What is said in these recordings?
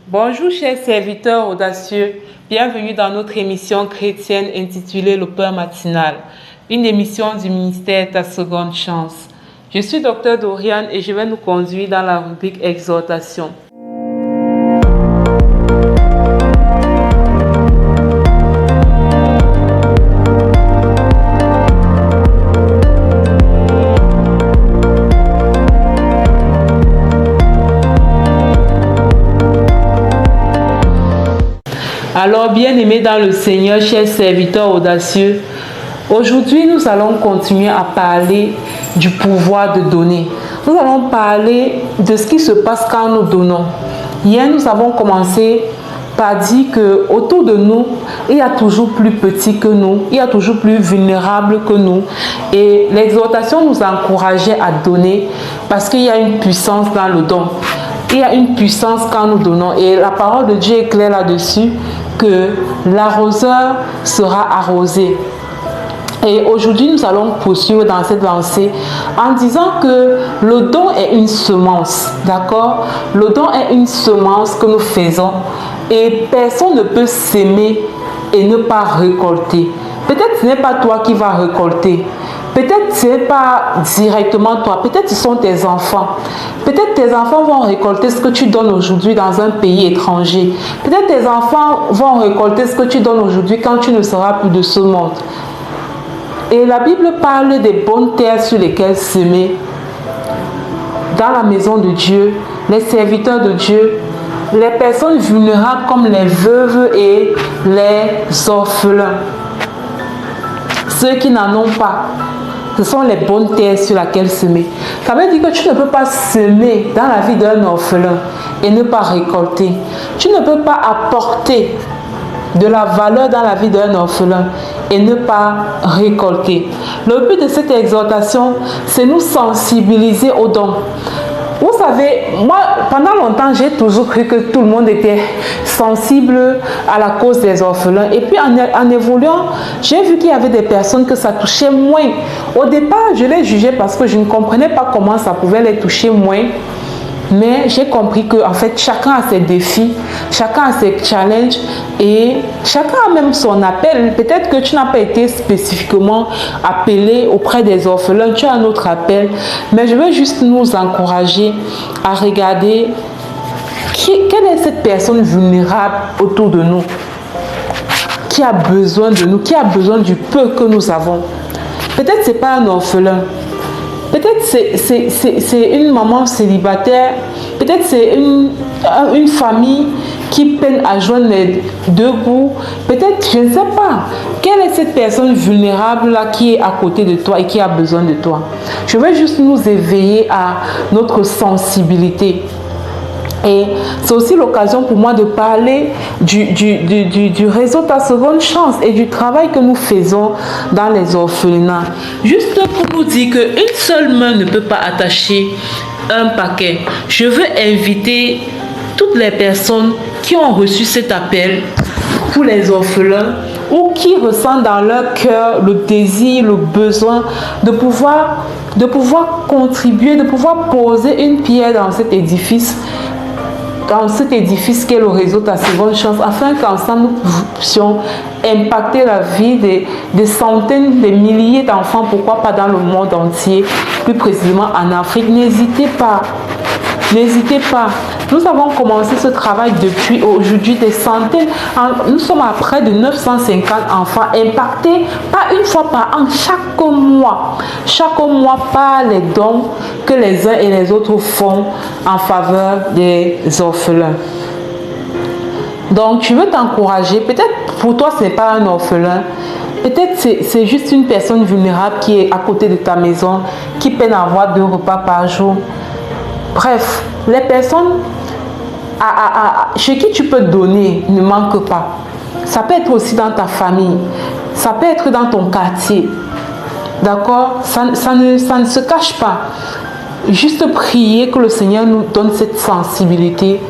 Bonjour chers serviteurs audacieux, bienvenue dans notre émission chrétienne intitulée Le Pain matinal, une émission du ministère Ta Seconde Chance. Je suis Dr Doriane et je vais nous conduire dans la rubrique Exhortation. Alors, bien-aimés dans le Seigneur, chers serviteurs audacieux, aujourd'hui nous allons continuer à parler du pouvoir de donner. Nous allons parler de ce qui se passe quand nous donnons. Hier, nous avons commencé par dire qu'autour de nous, il y a toujours plus petit que nous, il y a toujours plus vulnérable que nous. Et l'exhortation nous encourageait à donner parce qu'il y a une puissance dans le don. Il y a une puissance quand nous donnons. Et la parole de Dieu est claire là-dessus, que l'arroseur sera arrosé. Et aujourd'hui, nous allons poursuivre dans cette lancée en disant que le don est une semence, d'accord? Le don est une semence que nous faisons et personne ne peut s'aimer et ne pas récolter. Peut-être ce n'est pas toi qui vas récolter. Peut-être ce n'est pas directement toi. Peut-être ce sont tes enfants. Peut-être tes enfants vont récolter ce que tu donnes aujourd'hui dans un pays étranger. Peut-être tes enfants vont récolter ce que tu donnes aujourd'hui quand tu ne seras plus de ce monde. Et la Bible parle des bonnes terres sur lesquelles semer. Dans la maison de Dieu, les serviteurs de Dieu, les personnes vulnérables comme les veuves et les orphelins. Ceux qui n'en ont pas, ce sont les bonnes terres sur lesquelles semer. Ça veut dire que tu ne peux pas semer dans la vie d'un orphelin et ne pas récolter. Tu ne peux pas apporter de la valeur dans la vie d'un orphelin et ne pas récolter. Le but de cette exhortation, c'est nous sensibiliser aux dons. Vous savez, moi, pendant longtemps, j'ai toujours cru que tout le monde était sensible à la cause des orphelins. Et puis, en évoluant, j'ai vu qu'il y avait des personnes que ça touchait moins. Au départ, je les jugeais parce que je ne comprenais pas comment ça pouvait les toucher moins. Mais j'ai compris que en fait, chacun a ses défis, chacun a ses challenges et chacun a même son appel. Peut-être que tu n'as pas été spécifiquement appelé auprès des orphelins, tu as un autre appel. Mais je veux juste nous encourager à regarder quelle est cette personne vulnérable autour de nous, qui a besoin de nous, qui a besoin du peu que nous avons. Peut-être ce n'est pas un orphelin. Peut-être c'est une maman célibataire, peut-être c'est une famille qui peine à joindre les deux bouts, peut-être, je ne sais pas. Quelle est cette personne vulnérable là qui est à côté de toi et qui a besoin de toi? Je veux juste nous éveiller à notre sensibilité. Et c'est aussi l'occasion pour moi de parler du réseau Ta Seconde Chance et du travail que nous faisons dans les orphelinats. Juste pour nous dire qu'une seule main ne peut pas attacher un paquet. Je veux inviter toutes les personnes qui ont reçu cet appel pour les orphelins ou qui ressentent dans leur cœur le désir, le besoin de pouvoir contribuer, de pouvoir poser une pierre dans cet édifice qu'est le réseau Ta Seconde Chance, afin qu'ensemble nous puissions impacter la vie des centaines, des milliers d'enfants, pourquoi pas dans le monde entier, plus précisément en Afrique. N'hésitez pas. N'hésitez pas. Nous avons commencé ce travail depuis aujourd'hui des centaines. Nous sommes à près de 950 enfants impactés, pas une fois par an, chaque mois. Chaque mois par les dons que les uns et les autres font en faveur des orphelins. Donc, je veux t'encourager. Peut-être pour toi, ce n'est pas un orphelin. Peut-être c'est juste une personne vulnérable qui est à côté de ta maison, qui peine à avoir 2 repas par jour. Bref, les personnes chez qui tu peux donner ne manque pas. Ça peut être aussi dans ta famille. Ça peut être dans ton quartier. D'accord? Ça ne se cache pas. Juste prier que le Seigneur nous donne cette sensibilité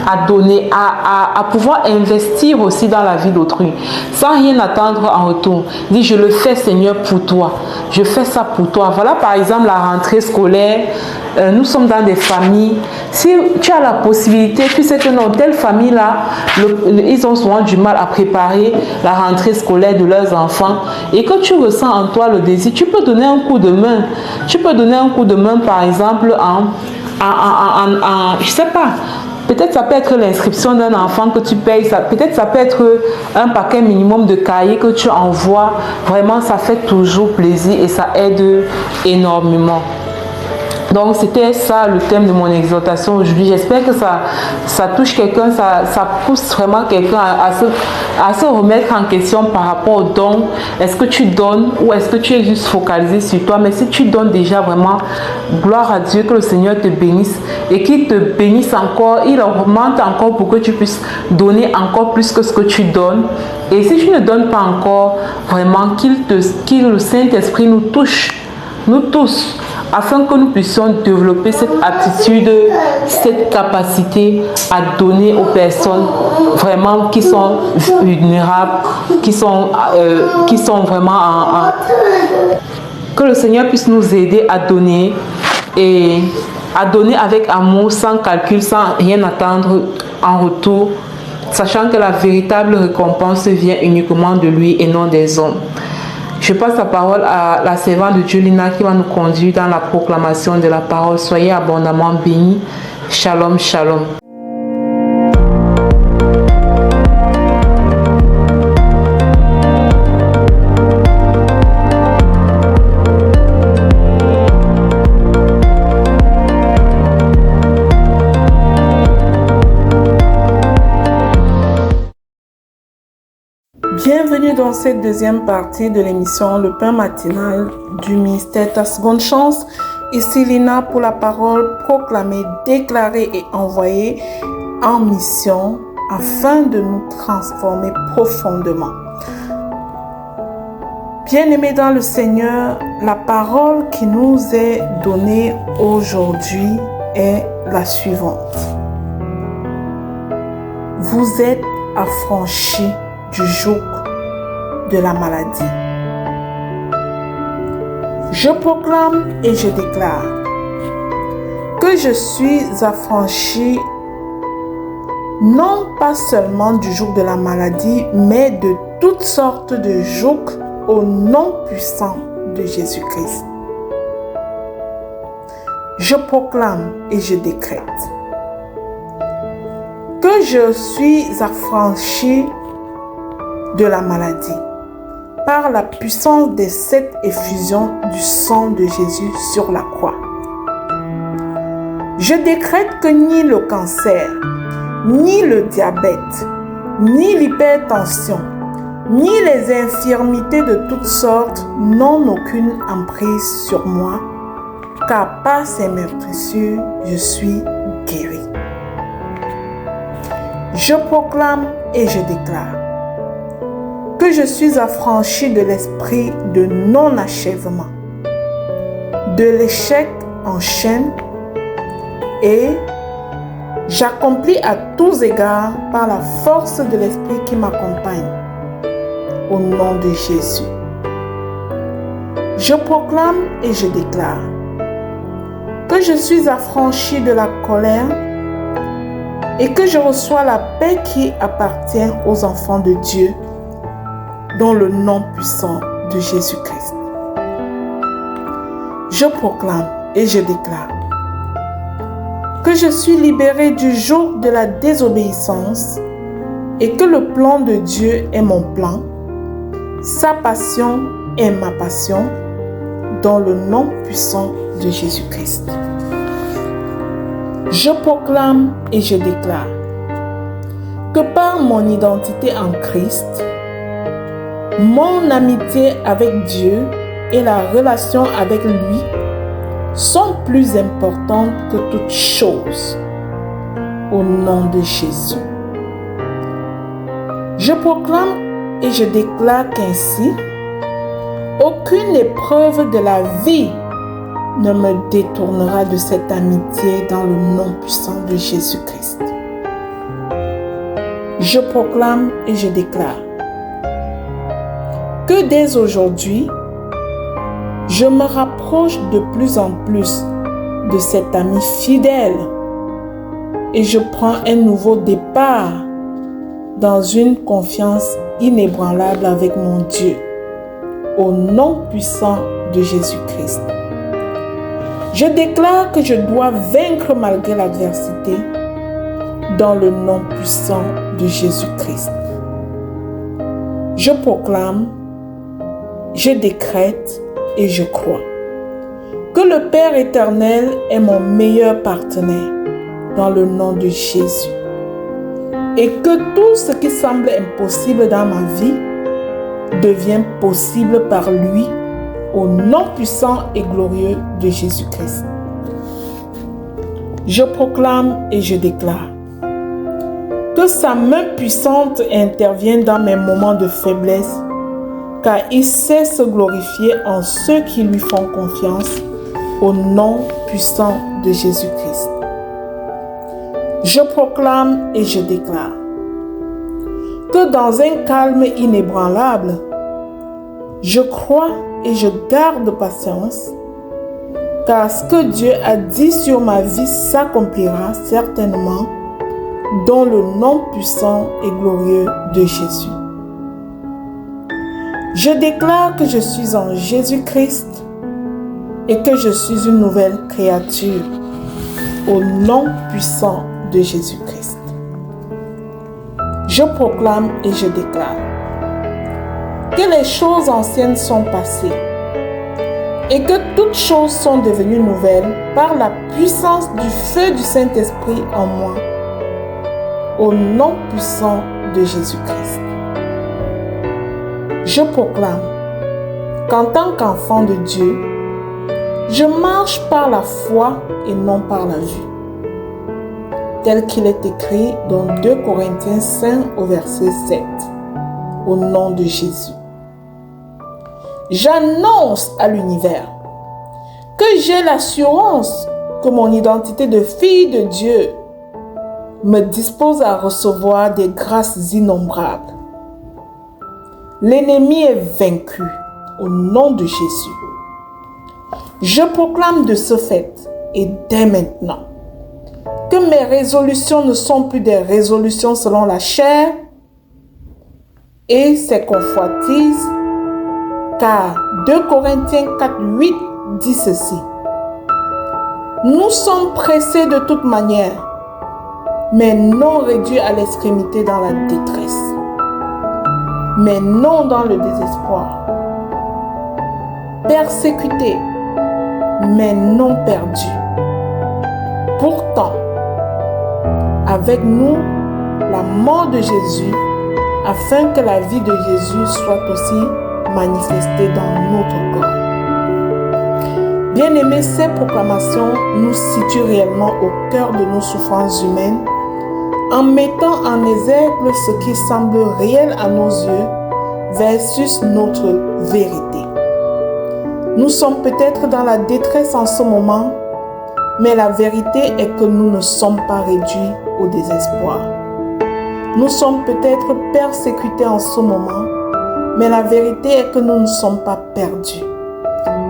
à donner, à pouvoir investir aussi dans la vie d'autrui, sans rien attendre en retour. Dis, je le fais Seigneur pour toi, je fais ça pour toi. Voilà par exemple la rentrée scolaire. Nous sommes dans des familles. Si tu as la possibilité, tu sais que non, telle famille-là, ils ont souvent du mal à préparer la rentrée scolaire de leurs enfants et que tu ressens en toi le désir, tu peux donner un coup de main. Tu peux donner un coup de main, par exemple, je sais pas, peut-être ça peut être l'inscription d'un enfant que tu payes, peut-être ça peut être un paquet minimum de cahiers que tu envoies. Vraiment, ça fait toujours plaisir et ça aide énormément. Donc, c'était ça le thème de mon exhortation aujourd'hui. J'espère que ça touche quelqu'un, ça pousse vraiment quelqu'un à se remettre en question par rapport au don. Est-ce que tu donnes ou est-ce que tu es juste focalisé sur toi? Mais si tu donnes déjà vraiment, gloire à Dieu, que le Seigneur te bénisse et qu'il te bénisse encore, il augmente encore pour que tu puisses donner encore plus que ce que tu donnes. Et si tu ne donnes pas encore, vraiment, qu'il le Saint-Esprit nous touche, nous tous, afin que nous puissions développer cette attitude, cette capacité à donner aux personnes vraiment qui sont vulnérables, qui sont vraiment que le Seigneur puisse nous aider à donner et à donner avec amour, sans calcul, sans rien attendre en retour, sachant que la véritable récompense vient uniquement de lui et non des hommes. Je passe la parole à la servante de Dieu, Lina, qui va nous conduire dans la proclamation de la parole. Soyez abondamment bénis. Shalom, shalom. Bienvenue dans cette deuxième partie de l'émission Le Pain Matinal du ministère Ta Seconde Chance. Ici Lina pour la parole proclamée, déclarée et envoyée en mission afin de nous transformer profondément. Bien-aimés dans le Seigneur, la parole qui nous est donnée aujourd'hui est la suivante. Vous êtes affranchis du joug de la maladie. Je proclame et je déclare que je suis affranchi non pas seulement du joug de la maladie, mais de toutes sortes de jougs au nom puissant de Jésus-Christ. Je proclame et je décrète que je suis affranchi de la maladie par la puissance des 7 effusions du sang de Jésus sur la croix. Je décrète que ni le cancer, ni le diabète, ni l'hypertension, ni les infirmités de toutes sortes n'ont aucune emprise sur moi, car par ses meurtrissures, je suis guéri. Je proclame et je déclare que je suis affranchi de l'esprit de non-achèvement, de l'échec en chaîne, et j'accomplis à tous égards par la force de l'esprit qui m'accompagne, au nom de Jésus. Je proclame et je déclare que je suis affranchi de la colère et que je reçois la paix qui appartient aux enfants de Dieu, dans le nom puissant de Jésus-Christ. Je proclame et je déclare que je suis libéré du joug de la désobéissance et que le plan de Dieu est mon plan, sa passion est ma passion, dans le nom puissant de Jésus-Christ. Je proclame et je déclare que par mon identité en Christ, mon amitié avec Dieu et la relation avec lui sont plus importantes que toutes choses, au nom de Jésus. Je proclame et je déclare qu'ainsi, aucune épreuve de la vie ne me détournera de cette amitié dans le nom puissant de Jésus-Christ. Je proclame et je déclare que dès aujourd'hui, je me rapproche de plus en plus de cet ami fidèle et je prends un nouveau départ dans une confiance inébranlable avec mon Dieu, au nom puissant de Jésus-Christ. Je déclare que je dois vaincre malgré l'adversité dans le nom puissant de Jésus-Christ. Je proclame, je décrète et je crois que le Père éternel est mon meilleur partenaire dans le nom de Jésus et que tout ce qui semble impossible dans ma vie devient possible par lui au nom puissant et glorieux de Jésus-Christ. Je proclame et je déclare que sa main puissante intervienne dans mes moments de faiblesse, car il sait se glorifier en ceux qui lui font confiance au nom puissant de Jésus-Christ. Je proclame et je déclare que dans un calme inébranlable, je crois et je garde patience, car ce que Dieu a dit sur ma vie s'accomplira certainement dans le nom puissant et glorieux de Jésus. Je déclare que je suis en Jésus-Christ et que je suis une nouvelle créature au nom puissant de Jésus-Christ. Je proclame et je déclare que les choses anciennes sont passées et que toutes choses sont devenues nouvelles par la puissance du feu du Saint-Esprit en moi, au nom puissant de Jésus-Christ. Je proclame qu'en tant qu'enfant de Dieu, je marche par la foi et non par la vue, tel qu'il est écrit dans 2 Corinthiens 5 au verset 7, au nom de Jésus. J'annonce à l'univers que j'ai l'assurance que mon identité de fille de Dieu me dispose à recevoir des grâces innombrables. L'ennemi est vaincu au nom de Jésus. Je proclame de ce fait et dès maintenant que mes résolutions ne sont plus des résolutions selon la chair et ses convoitises, car 2 Corinthiens 4:8 dit ceci. Nous sommes pressés de toute manière, mais non réduits à l'extrémité dans la détresse, mais non dans le désespoir, persécutés, mais non perdus. Pourtant, avec nous, la mort de Jésus, afin que la vie de Jésus soit aussi manifestée dans notre corps. Bien-aimés, ces proclamations nous situent réellement au cœur de nos souffrances humaines, en mettant en exergue ce qui semble réel à nos yeux versus notre vérité. Nous sommes peut-être dans la détresse en ce moment, mais la vérité est que nous ne sommes pas réduits au désespoir. Nous sommes peut-être persécutés en ce moment, mais la vérité est que nous ne sommes pas perdus.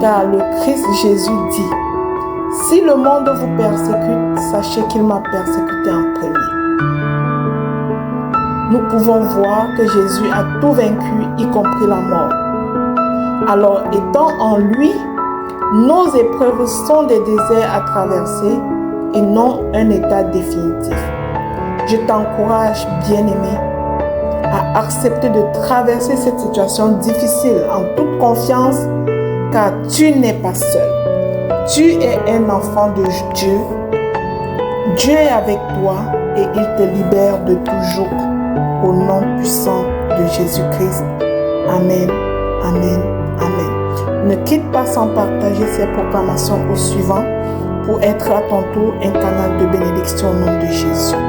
Car le Christ Jésus dit, « Si le monde vous persécute, sachez qu'il m'a persécuté en premier. » Nous pouvons voir que Jésus a tout vaincu, y compris la mort. Alors, étant en lui, nos épreuves sont des déserts à traverser et non un état définitif. Je t'encourage, bien-aimé, à accepter de traverser cette situation difficile en toute confiance, car tu n'es pas seul. Tu es un enfant de Dieu. Dieu est avec toi et il te libère de tout joug. Au nom puissant de Jésus-Christ. Amen, amen, amen. Ne quitte pas sans partager ces proclamations au suivant pour être à ton tour un canal de bénédiction au nom de Jésus.